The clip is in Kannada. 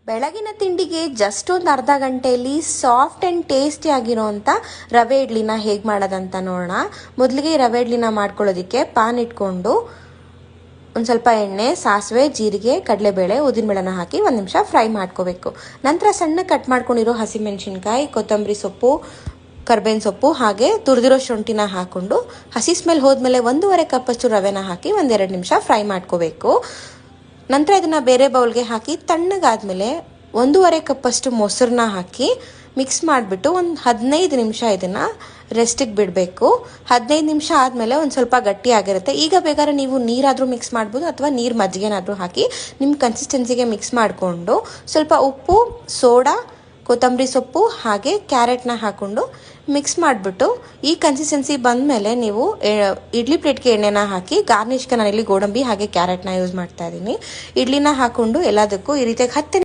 ಬೆಳಗಿನ ತಿಂಡಿಗೆ ಜಸ್ಟ್ ಒಂದು ಅರ್ಧ ಗಂಟೆಯಲ್ಲಿ ಸಾಫ್ಟ್ ಆ್ಯಂಡ್ ಟೇಸ್ಟಿ ಆಗಿರೋಂಥ ರವೆ ಇಡ್ಲಿನ ಹೇಗೆ ಮಾಡೋದಂತ ನೋಡೋಣ. ಮೊದಲಿಗೆ ರವೆ ಇಡ್ಲಿನ ಮಾಡ್ಕೊಳ್ಳೋದಕ್ಕೆ ಪಾನ್ ಇಟ್ಕೊಂಡು ಒಂದು ಸ್ವಲ್ಪ ಎಣ್ಣೆ, ಸಾಸಿವೆ, ಜೀರಿಗೆ, ಕಡಲೆಬೇಳೆ, ಉದ್ದಿನಬೇಳೆನ ಹಾಕಿ 1 ನಿಮಿಷ ಫ್ರೈ ಮಾಡ್ಕೋಬೇಕು. ನಂತರ ಸಣ್ಣ ಕಟ್ ಮಾಡ್ಕೊಂಡಿರೋ ಹಸಿಮೆಣಸಿನ್ಕಾಯಿ, ಕೊತ್ತಂಬರಿ ಸೊಪ್ಪು, ಕರ್ಬೇವಿನ ಸೊಪ್ಪು ಹಾಗೆ ತುರಿದಿರೋ ಶುಂಠಿನ ಹಾಕ್ಕೊಂಡು ಹಸಿ ಸ್ಮೆಲ್ ಹೋದ್ಮೇಲೆ 1.5 ಕಪ್ಪಷ್ಟು ರವೆನ ಹಾಕಿ 1-2 ನಿಮಿಷ ಫ್ರೈ ಮಾಡ್ಕೋಬೇಕು. ನಂತರ ಇದನ್ನು ಬೇರೆ ಬೌಲ್ಗೆ ಹಾಕಿ ತಣ್ಣಗಾದ್ಮೇಲೆ 1.5 ಕಪ್ಪಷ್ಟು ಮೊಸರನ್ನ ಹಾಕಿ ಮಿಕ್ಸ್ ಮಾಡಿಬಿಟ್ಟು ಒಂದು 15 ನಿಮಿಷ ಇದನ್ನು ರೆಸ್ಟಿಗೆ ಬಿಡಬೇಕು. 15 ನಿಮಿಷ ಆದಮೇಲೆ ಒಂದು ಸ್ವಲ್ಪ ಗಟ್ಟಿ ಆಗಿರುತ್ತೆ. ಈಗ ಬೇಕಾದ್ರೆ ನೀವು ನೀರಾದರೂ ಮಿಕ್ಸ್ ಮಾಡ್ಬೋದು ಅಥವಾ ನೀರು ಮಜ್ಜಿಗೆನಾದರೂ ಹಾಕಿ ನಿಮ್ಮ ಕನ್ಸಿಸ್ಟೆನ್ಸಿಗೆ ಮಿಕ್ಸ್ ಮಾಡಿಕೊಂಡು ಸ್ವಲ್ಪ ಉಪ್ಪು, ಸೋಡಾ, ಕೊತ್ತಂಬರಿ ಸೊಪ್ಪು ಹಾಗೆ ಕ್ಯಾರೆಟ್ನ ಹಾಕ್ಕೊಂಡು ಮಿಕ್ಸ್ ಮಾಡಿಬಿಟ್ಟು ಈ ಕನ್ಸಿಸ್ಟೆನ್ಸಿ ಬಂದಮೇಲೆ ನೀವು ಇಡ್ಲಿ ಪ್ಲೇಟ್ಗೆ ಎಣ್ಣೆನ ಹಾಕಿ ಗಾರ್ನಿಷ್ಗೆ ನಾನಿಲ್ಲಿ ಗೋಡಂಬಿ ಹಾಗೆ ಕ್ಯಾರೆಟ್ನ ಯೂಸ್ ಮಾಡ್ತಾ ಇದ್ದೀನಿ. ಇಡ್ಲಿನ ಹಾಕ್ಕೊಂಡು ಎಲ್ಲದಕ್ಕೂ ಈ ರೀತಿಯಾಗಿ 10